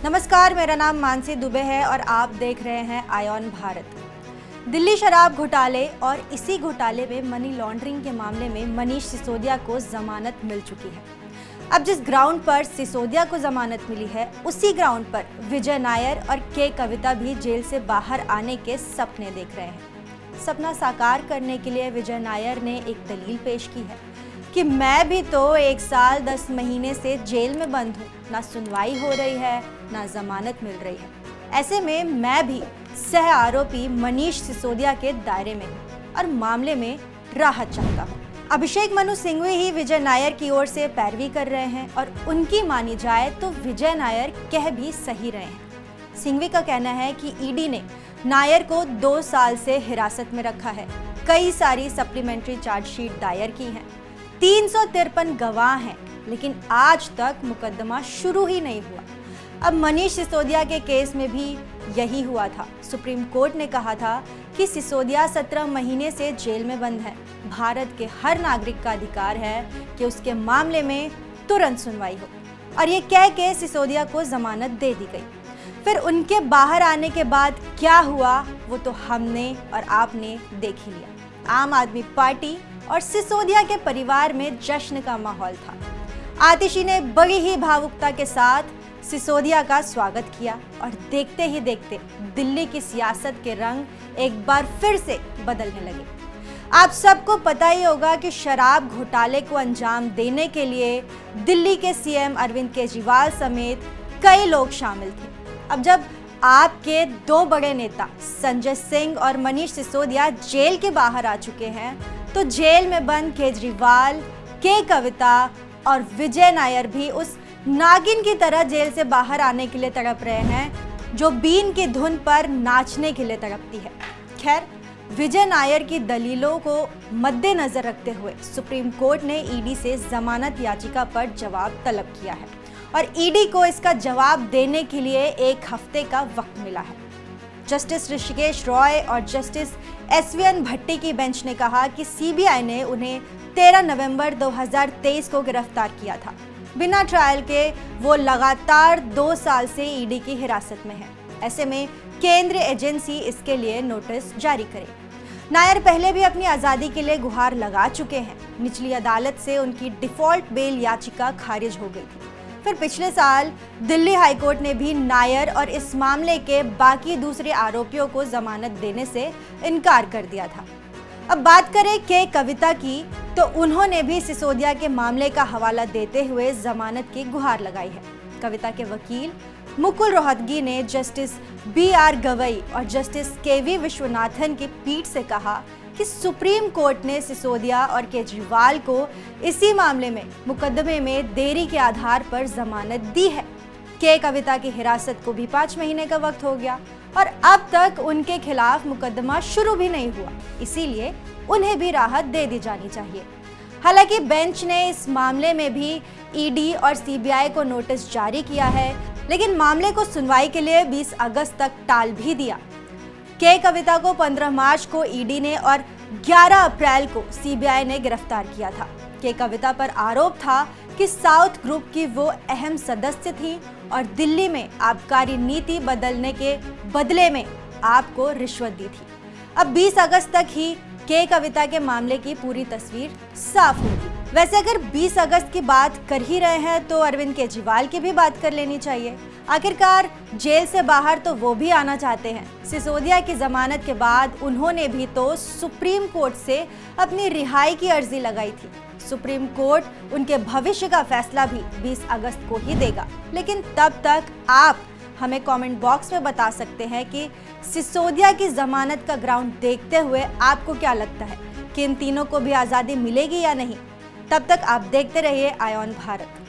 नमस्कार, मेरा नाम मानसी दुबे है और आप देख रहे हैं आयोन भारत। दिल्ली शराब घोटाले और इसी घोटाले में मनी लॉन्ड्रिंग के मामले में मनीष सिसोदिया को जमानत मिल चुकी है। अब जिस ग्राउंड पर सिसोदिया को जमानत मिली है, उसी ग्राउंड पर विजय नायर और के कविता भी जेल से बाहर आने के सपने देख रहे हैं। सपना साकार करने के लिए विजय नायर ने एक दलील पेश की है कि मैं भी तो 1 साल 10 महीने से जेल में बंद हूँ, ना सुनवाई हो रही है ना जमानत मिल रही है। ऐसे में मैं भी सह आरोपी मनीष सिसोदिया के दायरे में हूँ और मामले में राहत चाहता हूँ। अभिषेक मनु सिंघवी ही विजय नायर की ओर से पैरवी कर रहे हैं और उनकी मानी जाए तो विजय नायर कह भी सही रहे हैं। सिंघवी का कहना है कि ईडी ने नायर को 2 साल से हिरासत में रखा है, कई सारी सप्लीमेंट्री चार्जशीट दायर की हैं, 353 गवाह हैं, लेकिन आज तक मुकदमा शुरू ही नहीं हुआ। अब मनीष सिसोदिया के केस में भी यही हुआ था। सुप्रीम कोर्ट ने कहा था कि सिसोदिया 17 महीने से जेल में बंद है। भारत के हर नागरिक का अधिकार है कि उसके मामले में तुरंत सुनवाई हो, और ये कह के सिसोदिया को जमानत दे दी गई। फिर उनके बाहर आने के बाद क्या हुआ वो तो हमने और आपने देख ही लिया। आम आदमी पार्टी और सिसोदिया के परिवार में जश्न का माहौल था। आतिशी ने बड़ी ही भावुकता के साथ सिसोदिया का स्वागत किया और देखते ही देखते दिल्ली की सियासत के रंग एक बार फिर से बदलने लगे। आप सबको पता ही होगा कि शराब घोटाले को अंजाम देने के लिए दिल्ली के सीएम अरविंद केजरीवाल समेत कई लोग शामिल थे। अब जब आपके 2 बड़े नेता संजय सिंह और मनीष सिसोदिया जेल के बाहर आ चुके हैं, तो जेल में बंद केजरीवाल, के कविता और विजय नायर भी उस नागिन की तरह जेल से बाहर आने के लिए तड़प रहे हैं जो बीन की धुन पर नाचने के लिए तड़पती है। खैर, विजय नायर की दलीलों को मद्देनजर रखते हुए सुप्रीम कोर्ट ने ईडी से जमानत याचिका पर जवाब तलब किया है और ईडी को इसका जवाब देने के लिए 1 हफ्ते का वक्त मिला है। जस्टिस ऋषिकेश रॉय और जस्टिस एसवीएन भट्टी की बेंच ने कहा कि सीबीआई ने उन्हें 13 नवंबर 2023 को गिरफ्तार किया था। बिना ट्रायल के वो लगातार 2 साल से ईडी की हिरासत में है। ऐसे में केंद्रीय एजेंसी इसके लिए नोटिस जारी करे। नायर पहले भी अपनी आज़ादी के लिए गुहार लगा चुके हैं। निचली अदालत से उनकी डिफॉल्ट बेल याचिका खारिज हो गई थी। फिर पिछले साल दिल्ली हाईकोर्ट ने भी नायर और इस मामले के बाकी दूसरे आरोपियों को जमानत देने से इनकार कर दिया था। अब बात करें के कविता की, तो उन्होंने भी सिसोदिया के मामले का हवाला देते हुए जमानत की गुहार लगाई है। कविता के वकील मुकुल रोहतगी ने जस्टिस BR गवई और जस्टिस KV विश्वनाथन की पीठ से कहा कि सुप्रीम कोर्ट ने सिसोदिया और केजरीवाल को इसी मामले में मुकदमे में देरी के आधार पर जमानत दी है। के कविता की हिरासत को भी 5 महीने का वक्त हो गया और अब तक उनके खिलाफ मुकदमा शुरू भी नहीं हुआ, इसीलिए उन्हें भी राहत दे दी जानी चाहिए। हालांकि बेंच ने इस मामले में भी ईडी और सीबीआई को नोटिस जारी किया है, लेकिन मामले को सुनवाई के लिए 20 अगस्त तक टाल भी दिया। के कविता को 15 मार्च को ईडी ने और 11 अप्रैल को सीबीआई ने गिरफ्तार किया था। के कविता पर आरोप था कि साउथ ग्रुप की वो अहम सदस्य थी और दिल्ली में आबकारी नीति बदलने के बदले में आपको रिश्वत दी थी। अब 20 अगस्त तक ही के कविता के मामले की पूरी तस्वीर साफ होगी। वैसे अगर 20 अगस्त की बात कर ही रहे हैं तो अरविंद केजरीवाल की भी बात कर लेनी चाहिए। आखिरकार जेल से बाहर तो वो भी आना चाहते हैं। सिसोदिया की जमानत के बाद उन्होंने भी तो सुप्रीम कोर्ट से अपनी रिहाई की अर्जी लगाई थी। सुप्रीम कोर्ट उनके भविष्य का फैसला भी 20 अगस्त को ही देगा, लेकिन तब तक आप हमें कमेंट बॉक्स में बता सकते हैं कि सिसोदिया की जमानत का ग्राउंड देखते हुए आपको क्या लगता है कि इन तीनों को भी आज़ादी मिलेगी या नहीं। तब तक आप देखते रहिए आयोन भारत।